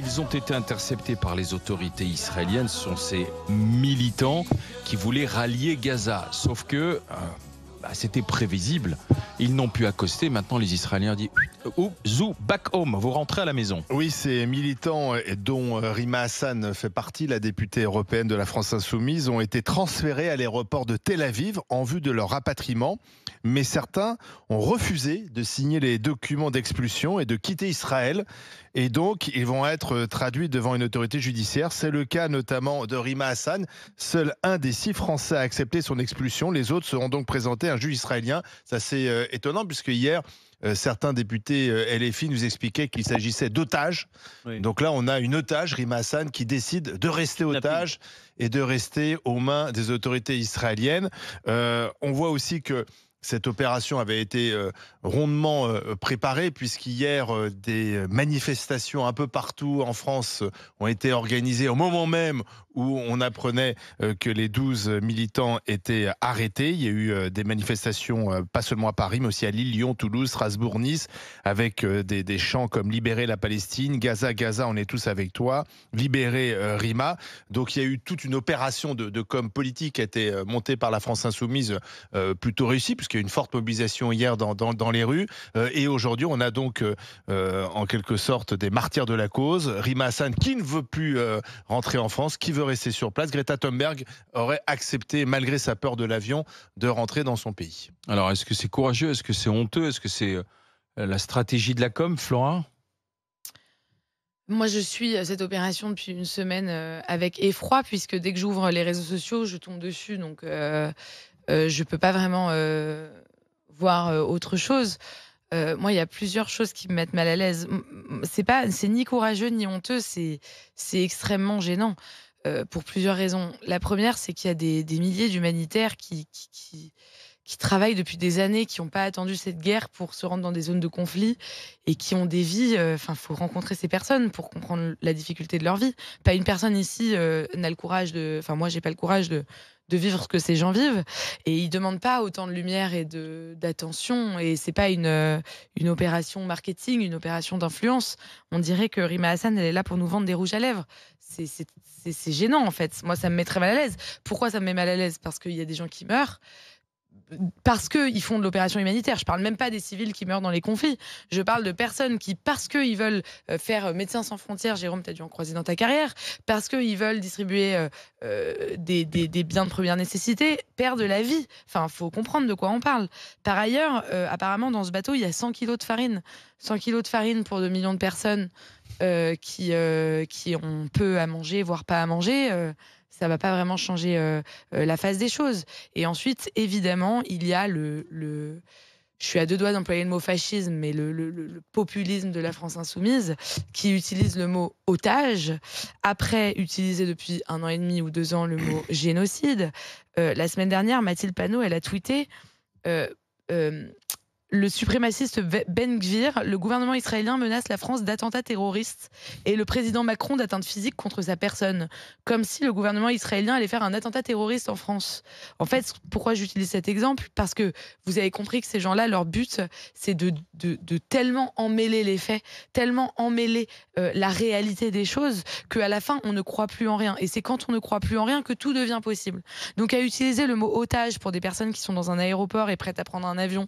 Ils ont été interceptés par les autorités israéliennes. Ce sont ces militants qui voulaient rallier Gaza. Sauf que c'était prévisible. Ils n'ont pu accoster. Maintenant, les Israéliens disent Zou, back home, vous rentrez à la maison. Oui, ces militants, dont Rima Hassan fait partie, la députée européenne de la France Insoumise, ont été transférés à l'aéroport de Tel Aviv en vue de leur rapatriement. Mais certains ont refusé de signer les documents d'expulsion et de quitter Israël. Et donc, ils vont être traduits devant une autorité judiciaire. C'est le cas notamment de Rima Hassan. Seul un des 6 Français a accepté son expulsion. Les autres seront donc présentés à un juge israélien. C'est assez étonnant puisque hier, certains députés LFI nous expliquaient qu'il s'agissait d'otages. Oui. Donc là, on a une otage, Rima Hassan, qui décide de rester otage et de rester aux mains des autorités israéliennes. On voit aussi que cette opération avait été rondement préparée puisqu'hier, des manifestations un peu partout en France ont été organisées au moment même où on apprenait que les 12 militants étaient arrêtés. Il y a eu des manifestations pas seulement à Paris, mais aussi à Lille, Lyon, Toulouse, Strasbourg, Nice, avec des chants comme « Libérer la Palestine »,« Gaza, Gaza, on est tous avec toi »,« Libérer Rima ». Donc il y a eu toute une opération de com politique qui a été montée par la France Insoumise, plutôt réussie, puisqu'il y a eu une forte mobilisation hier dans les rues. Et aujourd'hui, on a donc en quelque sorte des martyrs de la cause. Rima Hassan qui ne veut plus rentrer en France, qui veut rester sur place. Greta Thunberg aurait accepté, malgré sa peur de l'avion, de rentrer dans son pays. Alors, est-ce que c'est courageux? Est-ce que c'est honteux? Est-ce que c'est la stratégie de la com, Flora? Moi, je suis cette opération depuis une semaine avec effroi, puisque dès que j'ouvre les réseaux sociaux, je tombe dessus. Donc, je peux pas vraiment voir autre chose. Moi, il y a plusieurs choses qui me mettent mal à l'aise. C'est ni courageux ni honteux, c'est extrêmement gênant. Pour plusieurs raisons. La première, c'est qu'il y a des milliers d'humanitaires qui travaillent depuis des années, qui n'ont pas attendu cette guerre pour se rendre dans des zones de conflit et qui ont des vies. Enfin, faut rencontrer ces personnes pour comprendre la difficulté de leur vie. Pas une personne ici n'a le courage de. Enfin, moi, j'ai pas le courage de vivre ce que ces gens vivent. Et ils demandent pas autant de lumière et d'attention. Et c'est pas une opération marketing, une opération d'influence. On dirait que Rima Hassan, elle est là pour nous vendre des rouges à lèvres. C'est gênant, en fait. Moi, ça me met très mal à l'aise. Pourquoi ça me met mal à l'aise? Parce qu'il y a des gens qui meurent. Parce qu'ils font de l'opération humanitaire. Je parle même pas des civils qui meurent dans les conflits. Je parle de personnes qui, parce qu'ils veulent faire Médecins sans frontières, Jérôme, tu as dû en croiser dans ta carrière, parce qu'ils veulent distribuer des biens de première nécessité, perdent la vie. Enfin, faut comprendre de quoi on parle. Par ailleurs, apparemment, dans ce bateau, il y a 100 kilos de farine. 100 kilos de farine pour 2 millions de personnes qui ont peu à manger, voire pas à manger. Ça va pas vraiment changer la face des choses. Et ensuite, évidemment, il y a je suis à deux doigts d'employer le mot fascisme, mais le populisme de la France Insoumise, qui utilise le mot otage, après utiliser depuis 1 an et demi ou 2 ans le mot génocide. La semaine dernière, Mathilde Panot, elle a tweeté le suprémaciste Ben Gvir, le gouvernement israélien menace la France d'attentats terroristes et le président Macron d'atteintes physiques contre sa personne. Comme si le gouvernement israélien allait faire un attentat terroriste en France. En fait, pourquoi j'utilise cet exemple? Parce que vous avez compris que ces gens-là, leur but, c'est de tellement emmêler les faits, tellement emmêler la réalité des choses, qu'à la fin, on ne croit plus en rien. Et c'est quand on ne croit plus en rien que tout devient possible. Donc à utiliser le mot otage pour des personnes qui sont dans un aéroport et prêtes à prendre un avion,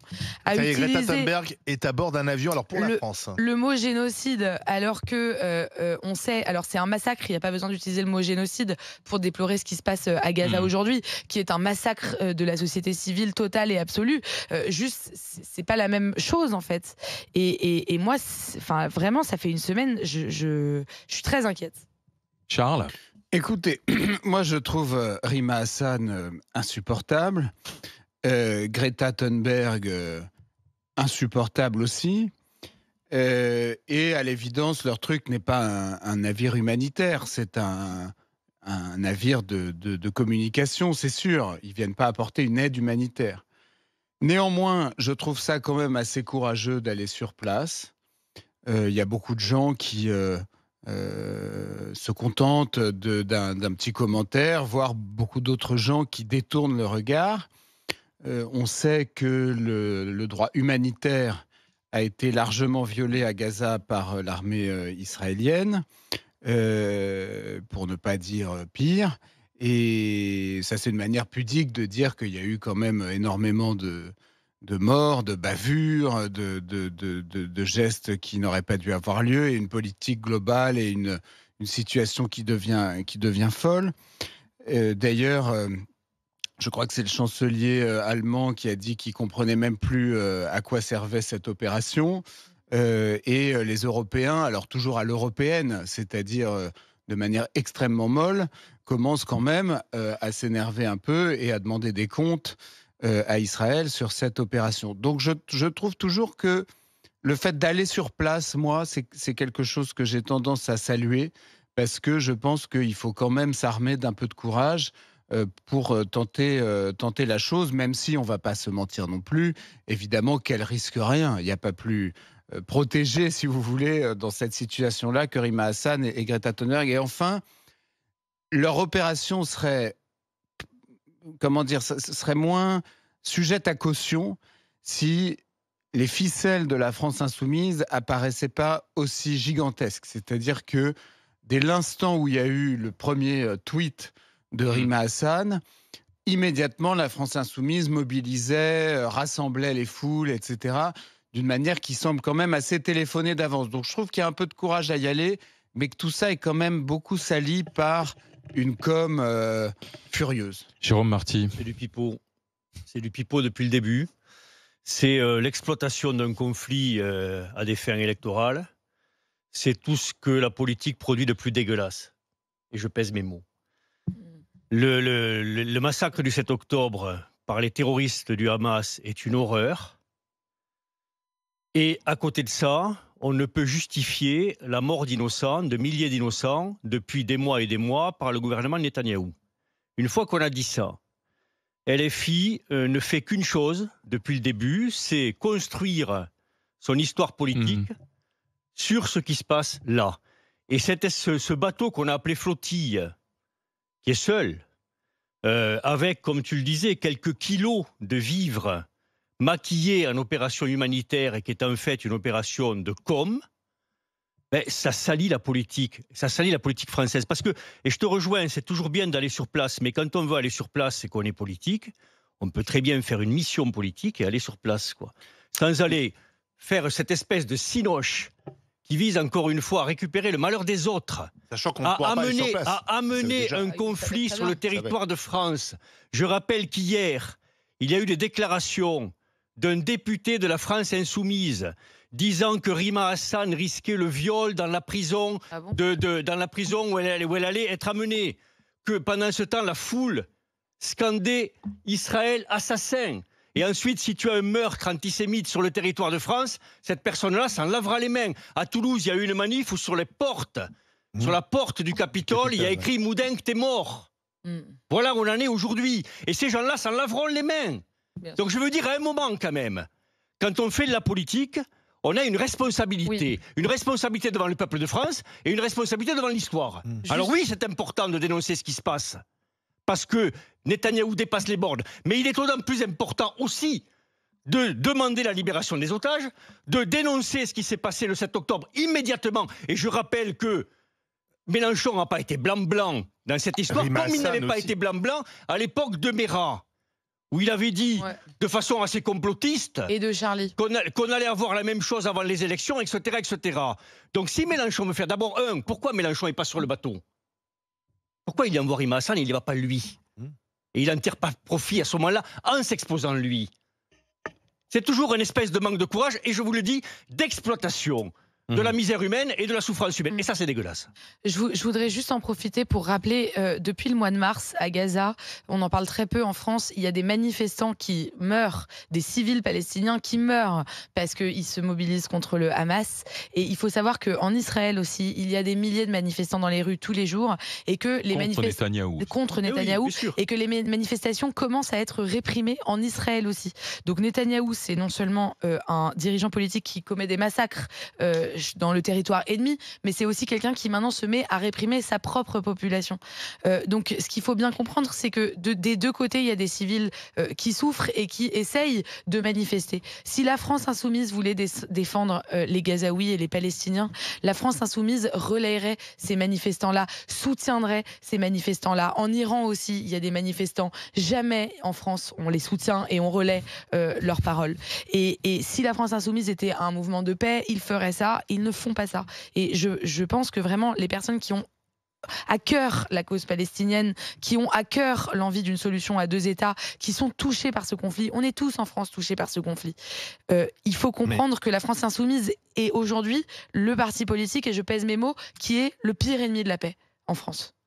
Greta Thunberg est à bord d'un avion, alors pour la France. Le mot génocide, alors que on sait, alors c'est un massacre, il n'y a pas besoin d'utiliser le mot génocide pour déplorer ce qui se passe à Gaza aujourd'hui, qui est un massacre de la société civile totale et absolue. Juste, c'est pas la même chose en fait. Et moi, enfin vraiment, ça fait une semaine, je suis très inquiète. Charles? Écoutez, moi je trouve Rima Hassan insupportable, Greta Thunberg insupportable aussi. Et à l'évidence, leur truc n'est pas un navire humanitaire, c'est un navire de communication, c'est sûr. Ils viennent pas apporter une aide humanitaire. Néanmoins, je trouve ça quand même assez courageux d'aller sur place. Il y a beaucoup de gens qui se contentent d'un petit commentaire, voire beaucoup d'autres gens qui détournent le regard. On sait que le droit humanitaire a été largement violée à Gaza par l'armée israélienne, pour ne pas dire pire. Et ça, c'est une manière pudique de dire qu'il y a eu quand même énormément de morts, de bavures, de gestes qui n'auraient pas dû avoir lieu, et une politique globale et une situation qui devient folle. D'ailleurs, je crois que c'est le chancelier allemand qui a dit qu'il comprenait même plus à quoi servait cette opération. Et les Européens, alors toujours à l'européenne, c'est-à-dire de manière extrêmement molle, commencent quand même à s'énerver un peu et à demander des comptes à Israël sur cette opération. Donc je trouve toujours que le fait d'aller sur place, moi, c'est quelque chose que j'ai tendance à saluer, parce que je pense qu'il faut quand même s'armer d'un peu de courage pour tenter la chose, même si on ne va pas se mentir non plus. Évidemment qu'elle risque rien. Il n'y a pas plus protégé, si vous voulez, dans cette situation-là que Rima Hassan et Greta Thunberg. Et enfin, leur opération serait, comment dire, serait moins sujette à caution si les ficelles de la France insoumise apparaissaient pas aussi gigantesques. C'est-à-dire que dès l'instant où il y a eu le premier tweet de Rima Hassan, immédiatement la France insoumise mobilisait, rassemblait les foules, etc., d'une manière qui semble quand même assez téléphonée d'avance. Donc je trouve qu'il y a un peu de courage à y aller, mais que tout ça est quand même beaucoup sali par une com furieuse. Jérôme Marty. C'est du pipeau. C'est du pipeau depuis le début. C'est l'exploitation d'un conflit à des fins électorales. C'est tout ce que la politique produit de plus dégueulasse. Et je pèse mes mots. Le massacre du 7 octobre par les terroristes du Hamas est une horreur. Et à côté de ça, on ne peut justifier la mort d'innocents, de milliers d'innocents, depuis des mois et des mois, par le gouvernement de Netanyahou. Une fois qu'on a dit ça, LFI ne fait qu'une chose depuis le début, c'est construire son histoire politique sur ce qui se passe là. Et c'était ce bateau qu'on a appelé flottille, qui est seul, avec, comme tu le disais, quelques kilos de vivres maquillés en opération humanitaire et qui est en fait une opération de com, ben, ça salit la politique française. Parce que, et je te rejoins, c'est toujours bien d'aller sur place, mais quand on veut aller sur place et qu'on est politique, on peut très bien faire une mission politique et aller sur place, quoi. Sans aller faire cette espèce de cinoche qui vise encore une fois à récupérer le malheur des autres, à amener un conflit sur le territoire de France. Je rappelle qu'hier, il y a eu des déclarations d'un député de la France insoumise disant que Rima Hassan risquait le viol dans la prison, dans la prison où elle allait être amenée. Que pendant ce temps, la foule scandait Israël assassin. Et ensuite, si tu as un meurtre antisémite sur le territoire de France, cette personne-là s'en lavera les mains. À Toulouse, il y a eu une manif où sur les portes, sur la porte du Capitole, il y a écrit « Moudenc, t'es mort ». Voilà où on en est aujourd'hui. Et ces gens-là s'en laveront les mains. Donc je veux dire, à un moment quand même, quand on fait de la politique, on a une responsabilité. Une responsabilité devant le peuple de France et une responsabilité devant l'histoire. Alors oui, c'est important de dénoncer ce qui se passe. Parce que Netanyahou dépasse les bornes. Mais il est d'autant plus important aussi de demander la libération des otages, de dénoncer ce qui s'est passé le 7 octobre immédiatement. Et je rappelle que Mélenchon n'a pas été blanc-blanc dans cette histoire, comme il n'avait pas été blanc-blanc à l'époque de Mera, où il avait dit de façon assez complotiste et de Charlie qu'on allait avoir la même chose avant les élections, etc., etc. Donc si Mélenchon veut faire d'abord pourquoi Mélenchon n'est pas sur le bateau? Pourquoi il envoie Rima Hassan et il n'y va pas lui? Et il n'en tire pas profit à ce moment-là en s'exposant lui. C'est toujours une espèce de manque de courage et je vous le dis, d'exploitation de la misère humaine et de la souffrance humaine. Et ça, c'est dégueulasse. Je voudrais juste en profiter pour rappeler, depuis le mois de mars, à Gaza, on en parle très peu en France, il y a des manifestants qui meurent, des civils palestiniens qui meurent parce qu'ils se mobilisent contre le Hamas. Et il faut savoir qu'en Israël aussi, il y a des milliers de manifestants dans les rues tous les jours et que les contre Netanyahou et que les manifestations commencent à être réprimées en Israël aussi. Donc Netanyahou, c'est non seulement un dirigeant politique qui commet des massacres dans le territoire ennemi, mais c'est aussi quelqu'un qui maintenant se met à réprimer sa propre population. Donc ce qu'il faut bien comprendre, c'est que des deux côtés, il y a des civils qui souffrent et qui essayent de manifester. Si la France insoumise voulait défendre les Gazaouis et les Palestiniens, la France insoumise relayerait ces manifestants-là, soutiendrait ces manifestants-là. En Iran aussi, il y a des manifestants. Jamais en France, on les soutient et on relaie leurs paroles. Et si la France insoumise était un mouvement de paix, ils feraient ça. Ils ne font pas ça. Et je pense que vraiment, les personnes qui ont à cœur la cause palestinienne, qui ont à cœur l'envie d'une solution à deux États, qui sont touchés par ce conflit. On est tous en France touchés par ce conflit. Il faut comprendre que la France insoumise est aujourd'hui le parti politique, et je pèse mes mots, qui est le pire ennemi de la paix en France.